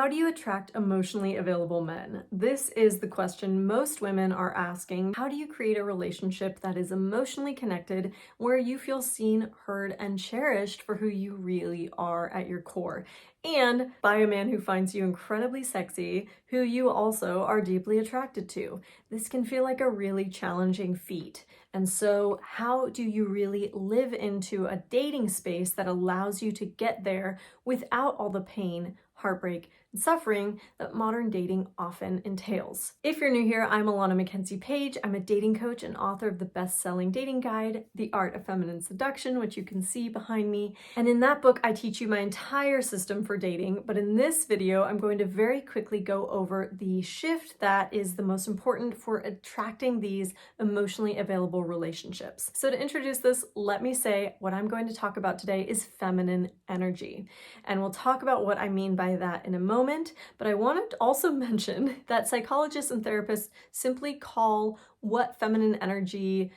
How do you attract emotionally available men? This is the question most women are asking. How do you create a relationship that is emotionally connected, where you feel seen, heard, and cherished for who you really are at your core? And by a man who finds you incredibly sexy, who you also are deeply attracted to. This can feel like a really challenging feat. And so, how do you really live into a dating space that allows you to get there without all the pain, heartbreak, and suffering that modern dating often entails? If you're new here, I'm Alana Mackenzie Page. I'm a dating coach and author of the best-selling dating guide, The Art of Feminine Seduction, which you can see behind me. And in that book, I teach you my entire system for dating. But in this video, I'm going to very quickly go over the shift that is the most important for attracting these emotionally available relationships. So to introduce this, let me say what I'm going to talk about today is feminine energy. And we'll talk about what I mean by that in a moment, but I want to also mention that psychologists and therapists simply call what feminine energy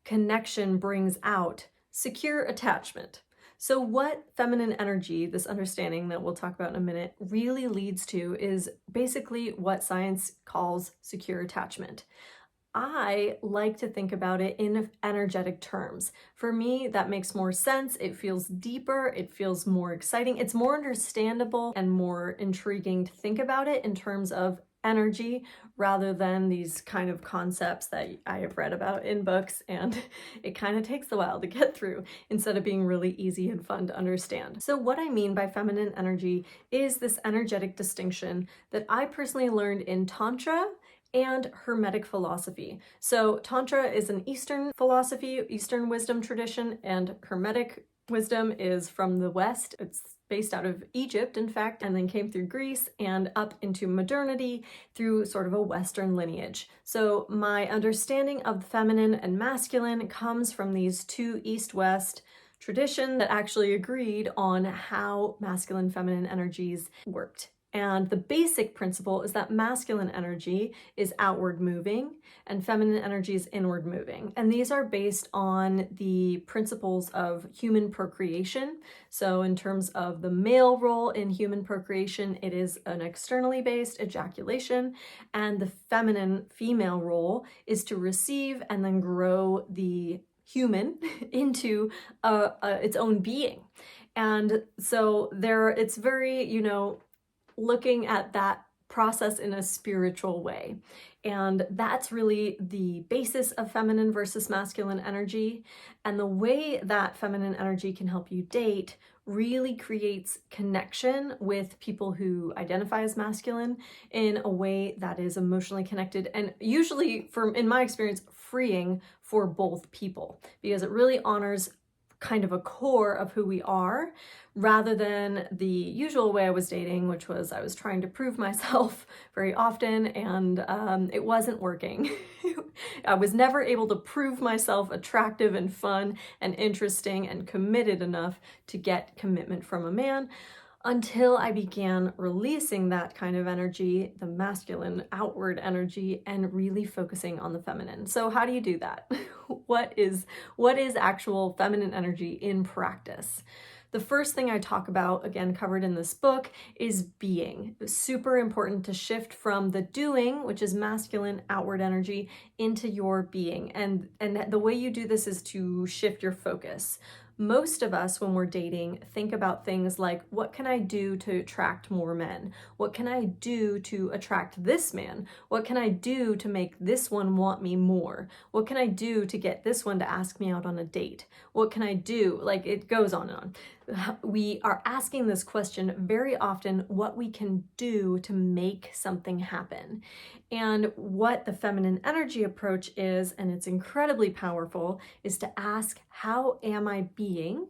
connection brings out secure attachment. So what feminine energy, this understanding that we'll talk about in a minute, really leads to is basically what science calls secure attachment. I like to think about it in energetic terms. For me, that makes more sense. It feels deeper, it feels more exciting, it's more understandable and more intriguing to think about it in terms of energy rather than these kind of concepts that I have read about in books, and it kind of takes a while to get through instead of being really easy and fun to understand. So what I mean by feminine energy is this energetic distinction that I personally learned in Tantra and Hermetic philosophy. So Tantra is an Eastern philosophy, Eastern wisdom tradition, and Hermetic wisdom is from the West. It's based out of Egypt, in fact, and then came through Greece and up into modernity through sort of a Western lineage. So my understanding of the feminine and masculine comes from these two East-West traditions that actually agreed on how masculine feminine energies worked. And the basic principle is that masculine energy is outward moving and feminine energy is inward moving. And these are based on the principles of human procreation. So in terms of the male role in human procreation, it is an externally based ejaculation. And the feminine female role is to receive and then grow the human into its own being. And so it's very, looking at that process in a spiritual way. And that's really the basis of feminine versus masculine energy. And the way that feminine energy can help you date really creates connection with people who identify as masculine in a way that is emotionally connected and usually, in my experience, freeing for both people, because it really honors kind of a core of who we are, rather than the usual way I was dating, which was I was trying to prove myself very often, and it wasn't working. I was never able to prove myself attractive and fun and interesting and committed enough to get commitment from a man, until I began releasing that kind of energy, the masculine outward energy, and really focusing on the feminine. So how do you do that? What is actual feminine energy in practice? The first thing I talk about, again covered in this book, is being. It's super important to shift from the doing, which is masculine outward energy, into your being. And the way you do this is to shift your focus. Most of us, when we're dating, think about things like, what can I do to attract more men? What can I do to attract this man? What can I do to make this one want me more? What can I do to get this one to ask me out on a date? What can I do? Like, it goes on and on. We are asking this question very often, what we can do to make something happen. And what the feminine energy approach is, and it's incredibly powerful, is to ask, how am I being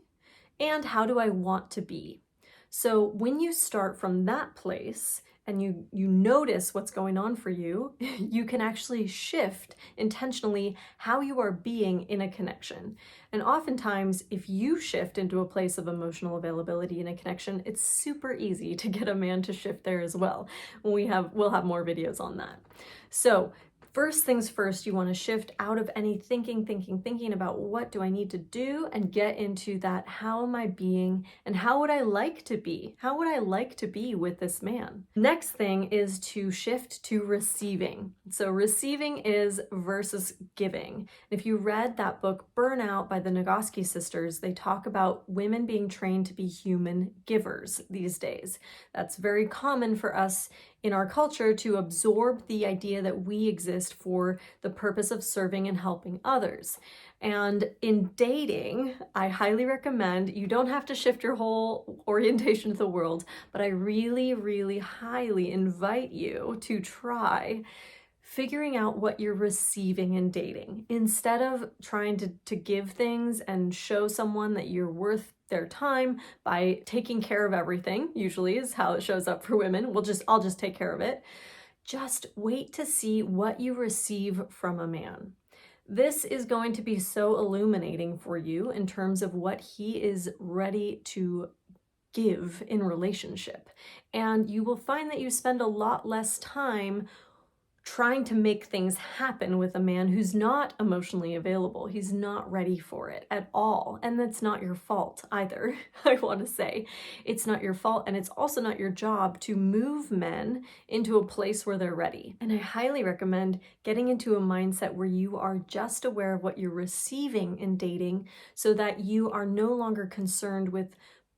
and how do I want to be? So when you start from that place and you notice what's going on for you, you can actually shift intentionally how you are being in a connection. And oftentimes, if you shift into a place of emotional availability in a connection, it's super easy to get a man to shift there as well. We'll have more videos on that. So First things first, you want to shift out of any thinking about what do I need to do and get into that how am I being and how would I like to be? How would I like to be with this man? Next thing is to shift to receiving. So receiving is versus giving. If you read that book, Burnout by the Nagoski sisters, they talk about women being trained to be human givers these days. That's very common for us in our culture to absorb the idea that we exist for the purpose of serving and helping others. And in dating, I highly recommend, you don't have to shift your whole orientation to the world, but I really, really highly invite you to try figuring out what you're receiving in dating. Instead of trying to give things and show someone that you're worth their time by taking care of everything, usually is how it shows up for women. I'll just take care of it. Just wait to see what you receive from a man. This is going to be so illuminating for you in terms of what he is ready to give in relationship. And you will find that you spend a lot less time trying to make things happen with a man who's not emotionally available. He's not ready for it at all. And that's not your fault either, I want to say. It's not your fault, and it's also not your job to move men into a place where they're ready. And I highly recommend getting into a mindset where you are just aware of what you're receiving in dating so that you are no longer concerned with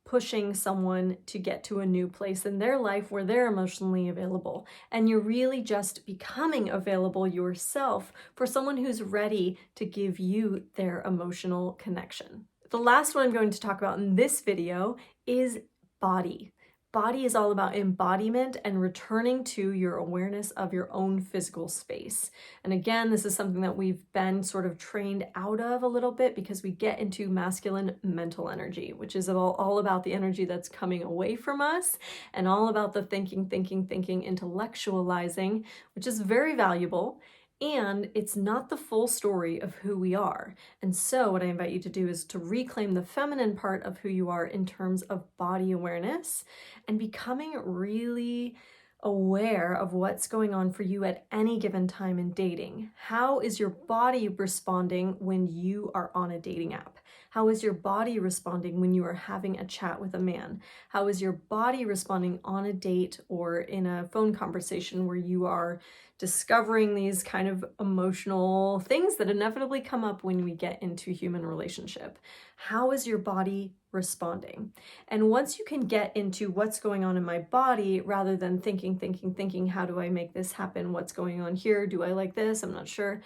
pushing someone to get to a new place in their life where they're emotionally available. And you're really just becoming available yourself for someone who's ready to give you their emotional connection. The last one I'm going to talk about in this video is body. Body is all about embodiment and returning to your awareness of your own physical space. And again, this is something that we've been sort of trained out of a little bit because we get into masculine mental energy, which is all about the energy that's coming away from us and all about the thinking, intellectualizing, which is very valuable. And it's not the full story of who we are. And so what I invite you to do is to reclaim the feminine part of who you are in terms of body awareness and becoming really aware of what's going on for you at any given time in dating. How is your body responding when you are on a dating app? How is your body responding when you are having a chat with a man? How is your body responding on a date or in a phone conversation where you are discovering these kind of emotional things that inevitably come up when we get into human relationship? How is your body responding? And once you can get into what's going on in my body rather than thinking, how do I make this happen? What's going on here? Do I like this? I'm not sure.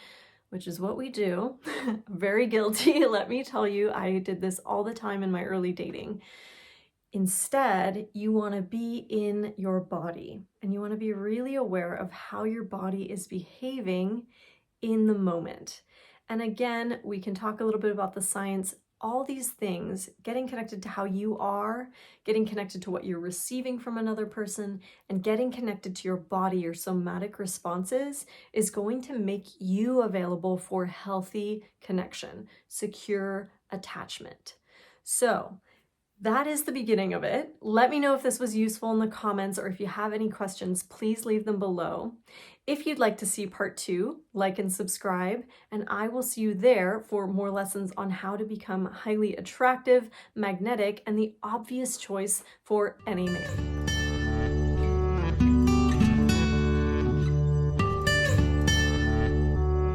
Which is what we do. Very guilty, let me tell you. I did this all the time in my early dating. Instead, you want to be in your body and you want to be really aware of how your body is behaving in the moment. And again, we can talk a little bit about the science. All these things, getting connected to how you are, getting connected to what you're receiving from another person, and getting connected to your body, your somatic responses, is going to make you available for healthy connection, secure attachment. So that is the beginning of it. Let me know if this was useful in the comments, or if you have any questions, please leave them below. If you'd like to see part 2, like and subscribe, and I will see you there for more lessons on how to become highly attractive, magnetic, and the obvious choice for any man.